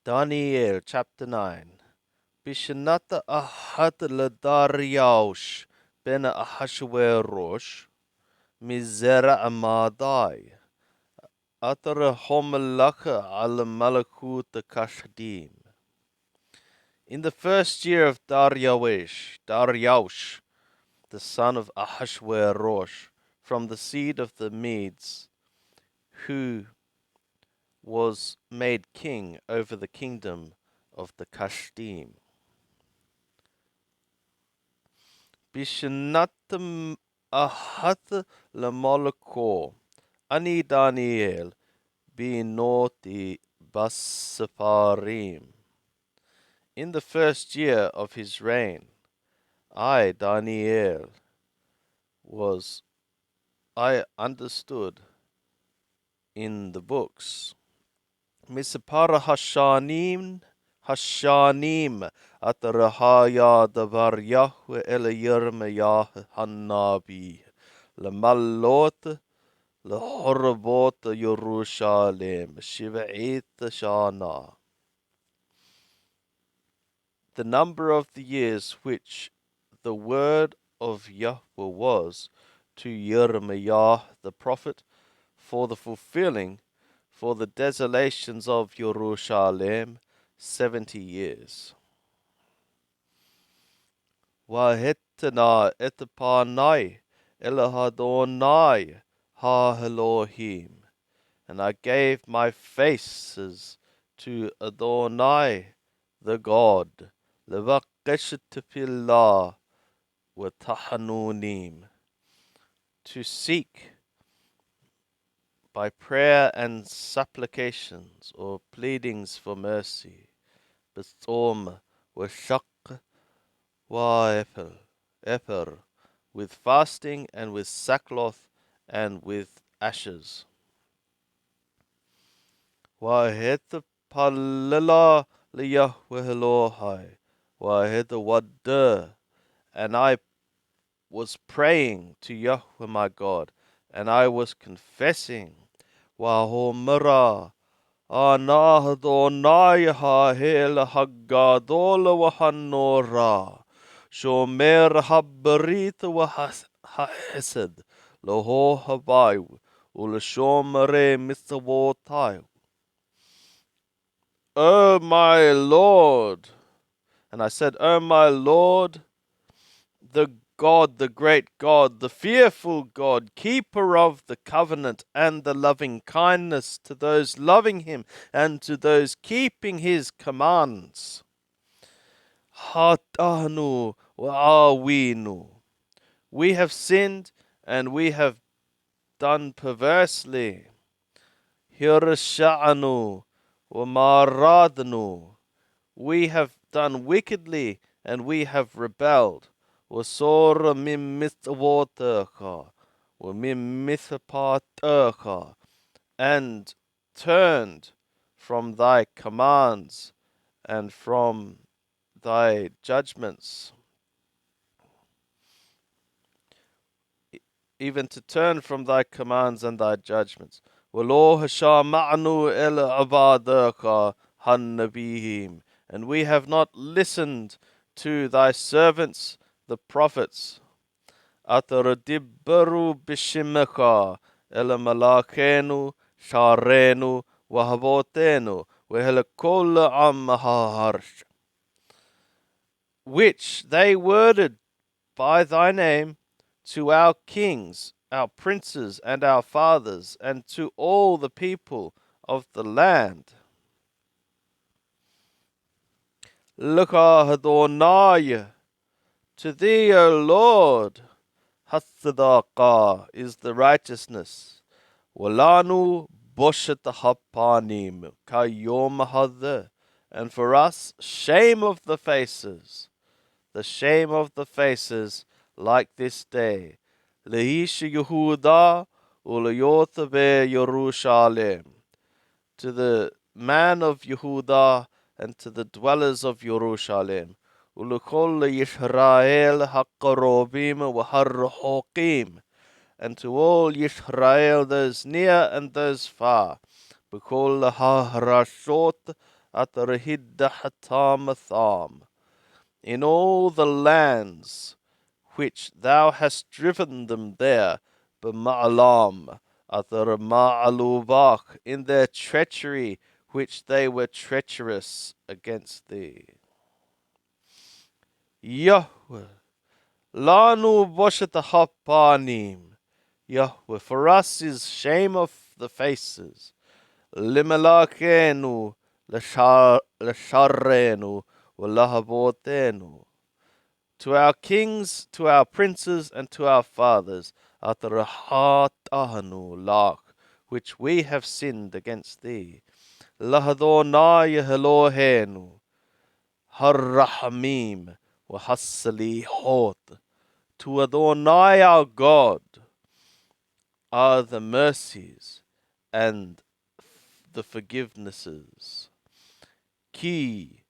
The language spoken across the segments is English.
Daniel chapter 9. Bishanata ahat Ladariaush ben Ahashwerosh Mizera Amadai Atara Homalaka al Malakut Kashdim. In the first year of Dariaush, the son of Ahashwerosh, from the seed of the Medes, who was made king over the kingdom of the Kashdim. Bishnatam ahath lamolako ani Daniel binoti basafarim. In the first year of his reign, I, Daniel, I understood in the books. Misapara Hashanim atarahaya davar Yahweh el Yirmiyah Hanabi Lamalot Lahorabot Yerushalem Shiva'it Shana. The number of the years which the word of Yahweh was to Yirmiyah the prophet for the fulfilling for the desolations of Yerushalem 70 years. Wahetana etapanai elahadonai ha Elohim. And I gave my faces to Adonai, the God, levakeshetipillah watahanunim, to seek by prayer and supplications or pleadings for mercy, besom washak wa eper, with fasting and with sackcloth and with ashes. Waheta palila liyahweh Elohai, waheta wadda, and I was praying to Yahweh my God, and I was confessing, Wahomara, Anahadonai hahel haggadola wahanora, Shomer habarit wahesed, Loho habayu, Ulashomere mitzawotayu. O my Lord, and I said, O my Lord, the God, the great God, the fearful God, keeper of the covenant and the loving kindness to those loving him and to those keeping his commands. Hatahnu wa'awinu. We have sinned and we have done perversely. Hirsha'anu wa'maradnu. We have done wickedly and we have rebelled. وصور من مثواتك ومن مثباتك, and turned from thy commands and from thy judgments, even to turn from thy commands and thy judgments. وَلَوْ هَشَامَعْنُ إِلَى عِبَادِكَ هَالنَّبِيِّينَ, and we have not listened to thy servants the prophets. Ataradibbaru bishimaka elamalakenu sharenu wahabotenu wehelakol amaharsh, which they worded by thy name to our kings, our princes, and our fathers, and to all the people of the land. Luka Adonai, to thee, O Lord, Hathadaqa is the righteousness. Walanu boshet hapanim kayom hadeh, and for us shame of the faces, the shame of the faces like this day. Leish Yehuda ulayotha be Yerushalem, to the man of Yehuda and to the dwellers of Yerushalem. Ulukol Yisrael hakarobim waharhokim, and to all Yisrael, those near and those far. B'kol harashot Atarahidda hatam atham, in all the lands which thou hast driven them there, b'ma'alam, atar ma'alubach, in their treachery which they were treacherous against thee. Yahweh, lanu boshet hapanim, Yahweh, for us is shame of the faces, limalakenu, lasharenu, walahabotenu, to our kings, to our princes, and to our fathers, atarhatahanu lach, which we have sinned against thee. Lahadonai Elohenu, harrahamim, wahasalihot. To Adonai our God are the mercies and the forgivenesses. Ki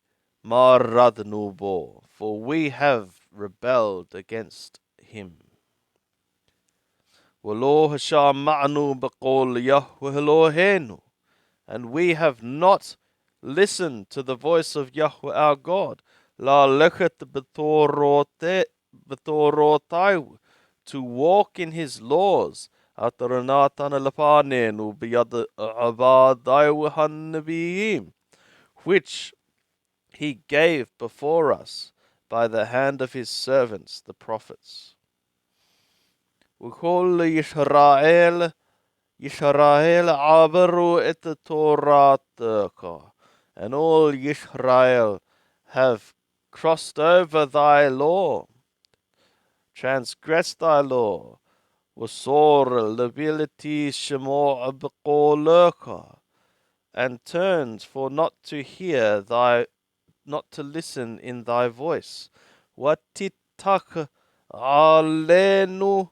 maradnubo, for we have rebelled against him. Walo hashama'nu baqol Yahweh Elohenu, and we have not listened to the voice of Yahweh our God. La lechet betorotai, to walk in his laws. Ataranatan lapanenu biyad abadai hanabiyim, which he gave before us by the hand of his servants, the prophets. Ukol Yisrael abaru et Torah, and all Yisrael have crossed over thy law, transgressed thy law. Wasor lability shemo abqoleka, and turned for not to hear thy, not to listen in thy voice. Watitak alenu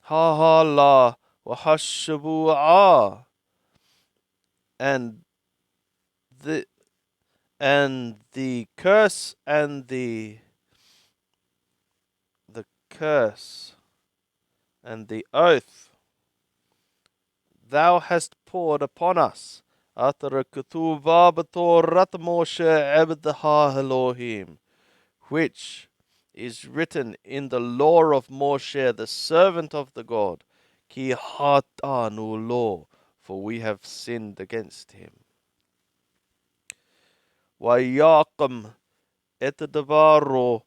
hahala wahashabu'ah, and the curse and the curse and the oath thou hast poured upon us. Atara ketuva b'torat Moshe ebedha Elohim, which is written in the law of Moshe, the servant of the God. Ki hatanu lo, for we have sinned against him. Vayaqam et devaro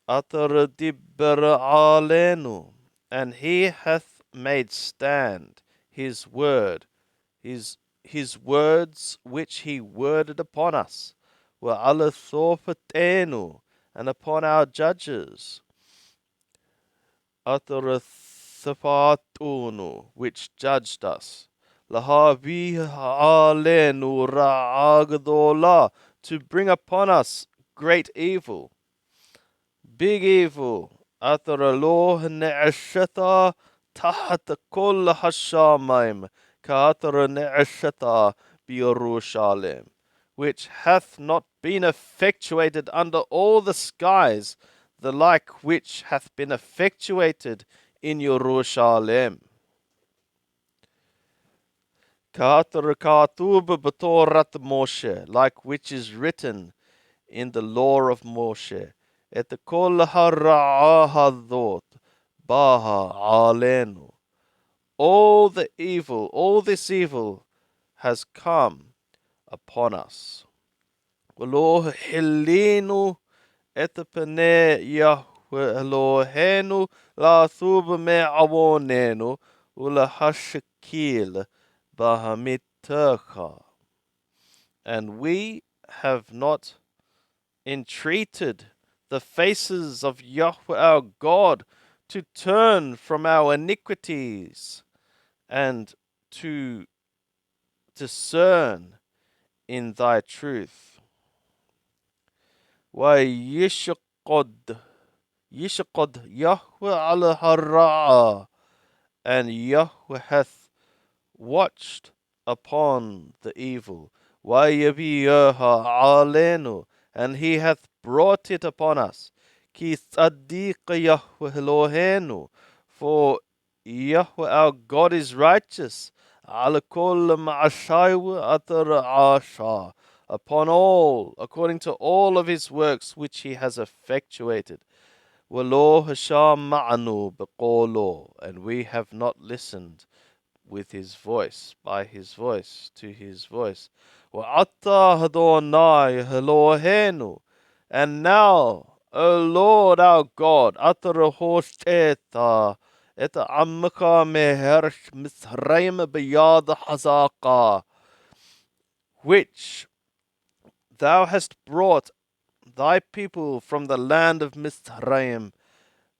atar dibber alenu, and he hath made stand his word, his words which he worded upon us, were alathopatenu, and upon our judges, atarathapatunu, which judged us, lahavi alenu ra'agdola, to bring upon us great evil, big evil. Ataralo ne'ashata tahat kol hashamayim, ka'atara ne'ashata b'Yerushalem, which hath not been effectuated under all the skies, the like which hath been effectuated in Yerushalem. Ka'atara ka'atub b'torat Moshe, like which is written in the law of Moshe. Et kol hara'ahadot baha alenu. All this evil has come upon us. V'lo hilinu et pene Yahweh Elohenu la'thub me'avonenu ulahashakil bahamitecha. And we have not entreated the faces of Yahweh our God to turn from our iniquities and to discern in thy truth. Yishqod Yahweh al hara, and Yahweh hath watched upon the evil. Yabiyaha alenu, and he hath brought it upon us. Ki tzaddik Yahweh Elohenu, for Yahweh our God is righteous. Al kol ma'ashayu atar asha, upon all, according to all of his works which he has effectuated. وَلَوْ مَعَنُوا بِقَوْلُهُ, and we have not listened with his voice, by his voice, to his voice. وَعَطَّى هَدُونَاي هَلُوهَيْنُ, and now, O Lord our God, أَتَرَهُوشْتَيْتَ عَمَّكَ مِهَرْشْ مِسْرَيْمَ بِيَادَ حَزَاقًا, which thou hast brought thy people from the land of Mizraim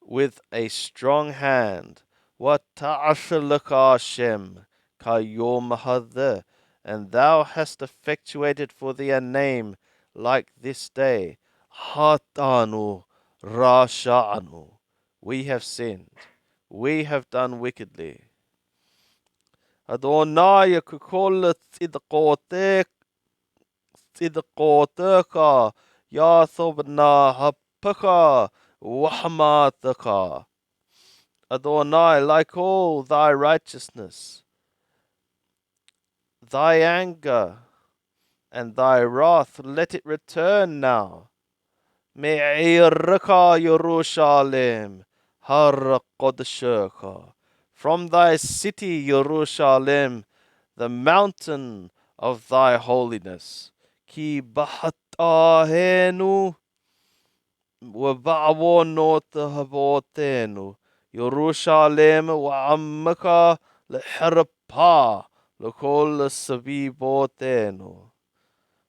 with a strong hand. وَتَعَشَلَكَ Hashem kayom hadeh, and thou hast effectuated for thee a name like this day. Hatanu Rasha'anu, we have sinned, we have done wickedly. Adonai kukol tzidqoteka yathobna hapaka wahmataka. Adonai, like all thy righteousness, thy anger and thy wrath, let it return now. Me'irka Yerushalem har Kodsheka, from thy city Yerushalem, the mountain of thy holiness. Ki bahatahenu وبعونوت هبوتينو يروشاليم وعمك لحربها لكل سبيبوتينو.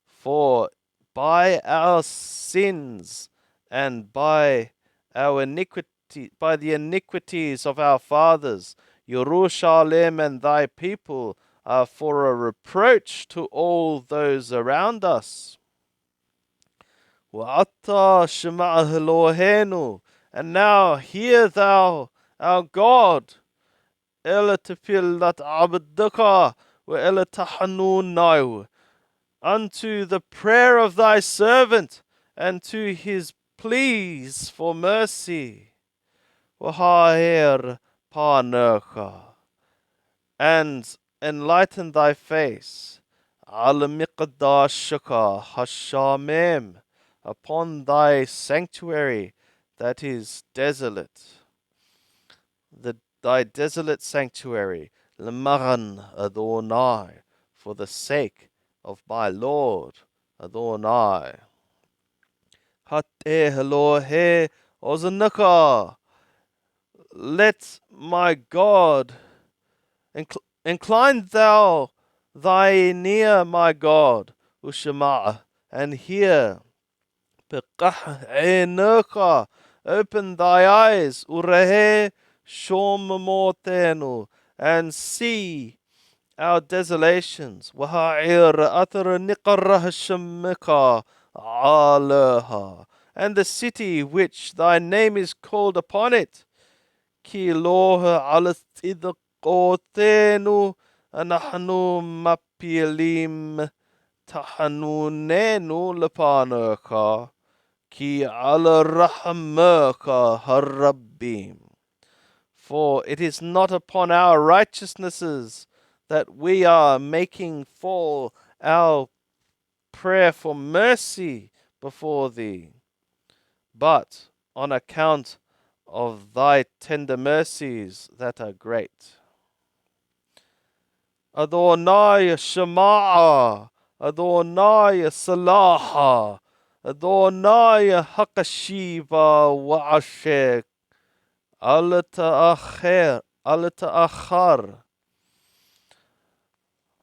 For by our sins and by the iniquities of our fathers, Yerushalem and thy people are for a reproach to all those around us. وَأَتَّى شِمَعَ Elohenu, and now hear thou, our God, إِلَى تَفِلَّتْ عَبْدَكَ وَإِلَى تَحَنُّونَيْهُ, unto the prayer of thy servant, and to his pleas for mercy. وَهَاهِرْ پَانَكَ, and enlighten thy face. عَلَى مِقْدَاشَكَ هَشَّامِمْ, upon thy sanctuary that is desolate, thy desolate sanctuary, L'maran Adonai, for the sake of my Lord Adonai. Hateh Elohe Oznaka, let my God, incline thou thine ear, my God, Ushema, and hear. Open thy eyes, Urehe Shomotenu, and see our desolations. Waha'ir athar niqarrah shamika alaha, and the city which thy name is called upon it. Ki loha alathidqotenu anahnu mapilim tahanunenu lepanaka. Ki ala rahmaka harabbim. For it is not upon our righteousnesses that we are making fall our prayer for mercy before thee, but on account of thy tender mercies that are great. Adonai Shema'a, Adonai Salaha, Adonai Hakashiva Wa'ashek, Al-Ta'achar,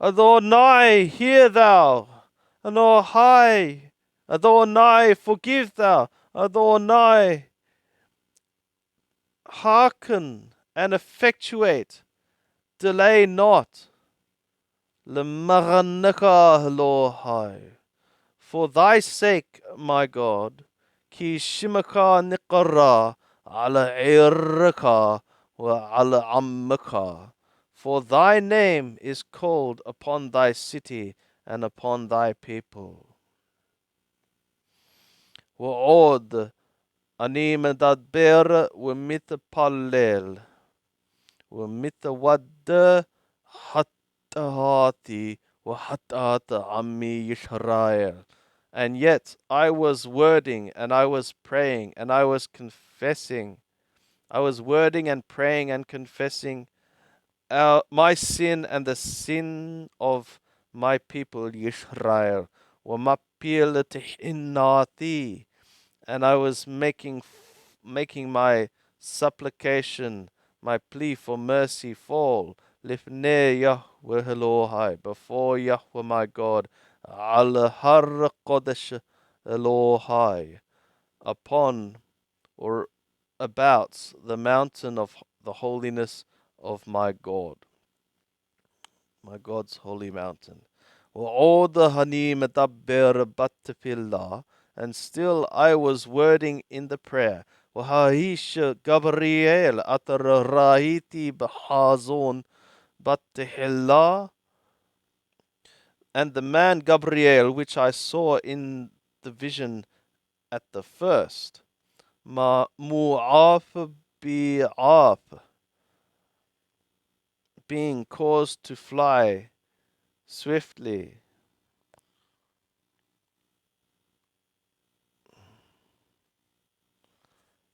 Adonai, hear thou, Adonai, Adonai, forgive thou, Adonai, hearken and effectuate, delay not. L'maranaka Elohai, for thy sake, my God, ki shimaka niqara ala irka wa ala ammaka, for thy name is called upon thy city and upon thy people. Wa'od ani medadber ومتpallel ومتود حتهاتي وَحَتَّى عَمِّي Yisrael. And yet I was wording and I was praying and I was confessing. I was wording and praying and confessing my sin and the sin of my people Yisrael. وَمَبِّيلَ تِحِنَّاتِي. And I was making my supplication, my plea for mercy fall. Lifnei Yahweh Elohai, before Yahweh my God, al har kodesh Elohai, upon or about the mountain of the holiness of my God's holy mountain. وعود هني مدبر بتفلا, and still I was wording in the prayer. وهايش Gabriel أتر رايتي بحازون بتحلا, and the man Gabriel which I saw in the vision at the first, ما معاف بعاف, being caused to fly swiftly.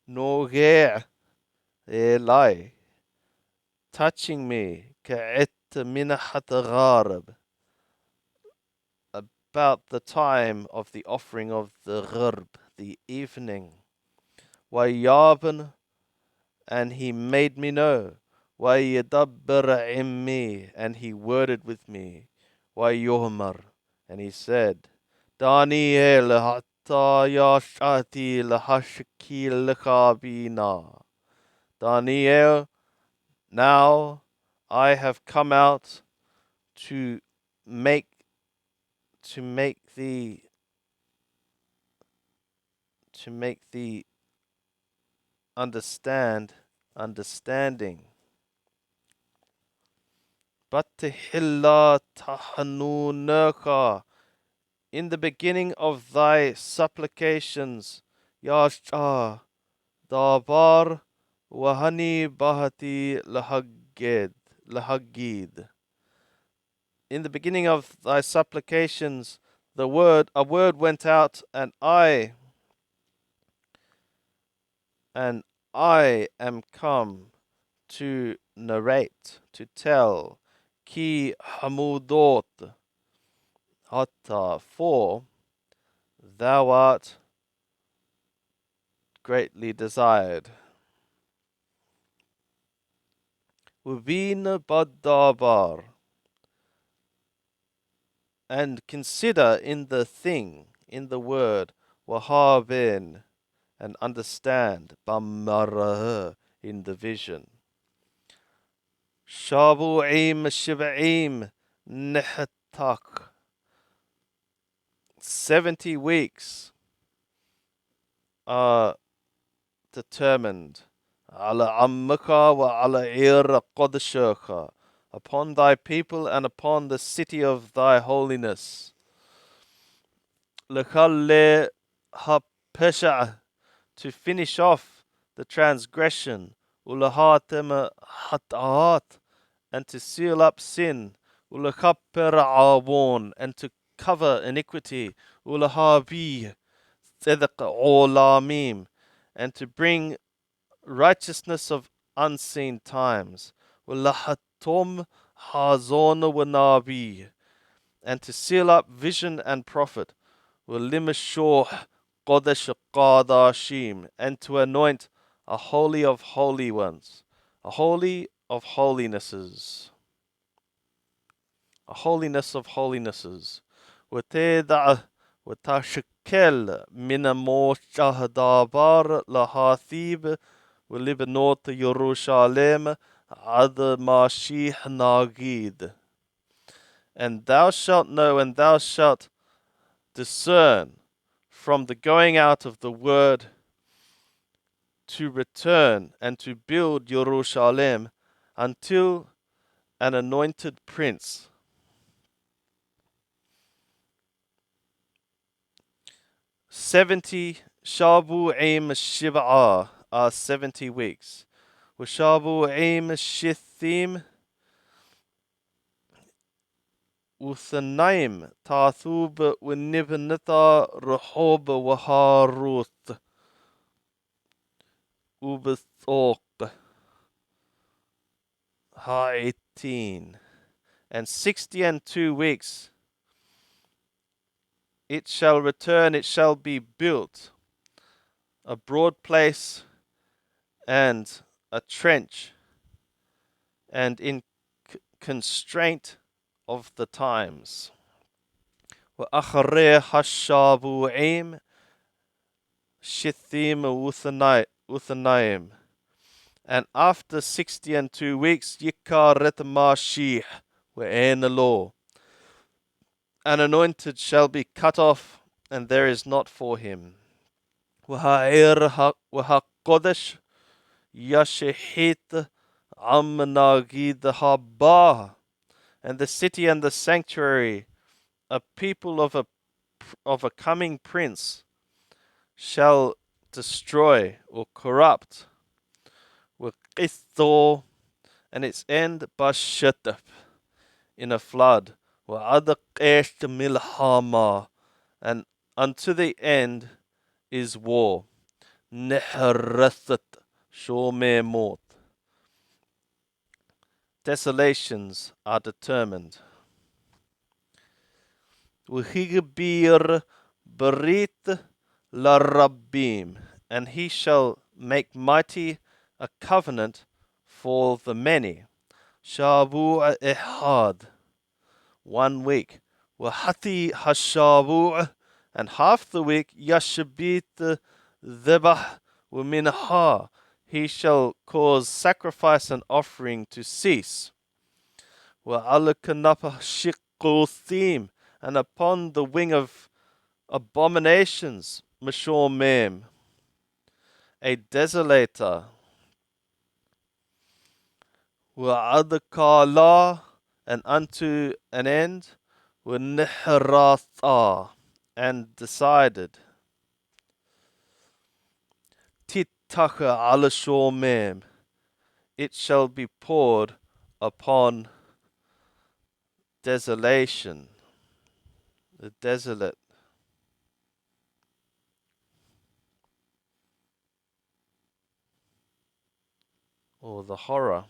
نوغع Eli, touching me, كعت منحة غارب, about the time of the offering of the gharb, the evening. ويابن, and he made me know. ويدبر عمي, and he worded with me. ويهمر, and he said, Daniel حتى يشأتي لحشكي لخابينا. Daniel, now I have come out to make thee understanding. But tahilla tahanunaka, in the beginning of thy supplications, Yashah dabar wahani bahati lahagid. In the beginning of thy supplications, a word went out, and I am come to narrate, to tell. Ki hamudot hatta, for thou art greatly desired. Ubin badabar, and consider in the thing, in the word, wahabin, and understand, bammarah, in the vision. Shabu'im shib'im nehtak, 70 weeks are determined. Ala ammaka wa ala ir qadshaka, upon thy people and upon the city of thy holiness. Lekalle hapesha, to finish off the transgression. Ulahatem hatat, and to seal up sin. Ulakapper awon, and to cover iniquity. Ulahabi tzedek olamim, and to bring righteousness of unseen times. Walahatom hazon wanabi, and to seal up vision and prophet. Walimashor Kodesh Qadashim, and to anoint a holy of holy ones, a holy of holinesses, a holiness of holinesses. وتدع وتشكل من موشهدابار لهاثيب ولبنوت يروشالem عد ماشيح ناغيد. And thou shalt know, and thou shalt discern from the going out of the word to return and to build Jerusalem until an anointed prince. 70 Shabu'im Shiv'ah are 70 weeks. Shabu'im Shithim Uthanaim Tathuba Winibnitha Rehoba Waharuth Ubithok Ha18. And 60 and 2 weeks it shall return, it shall be built, a broad place and a trench, and in constraint of the times. وأخري حشابوعيم shithim uthanaim. And after 60 and 2 weeks, Yikaret Mashih, we'en the law. An anointed shall be cut off, and there is not for him. Waha'ir Kodesh Yashehit Amnagid Haba. And the city and the sanctuary, a people of a coming prince, shall destroy or corrupt. وقثو, and its end bashataf, in a flood. وعدقشت milhama, and unto the end is war. Nehrathat shomemot, desolations are determined. Uhigbir berit larabbim, and he shall make mighty a covenant for the many. Shabu ehad, 1 week. Wahati hashabu, and half the week. Yashabit dhebah uminha, he shall cause sacrifice and offering to cease. Wa'alakanapa shikothim, and upon the wing of abominations, mashomem, a desolator. Wa'adakala, and unto an end. Wa'nihratha, and decided. Titacha alashomem, it shall be poured upon desolation, the desolate. Or the horror.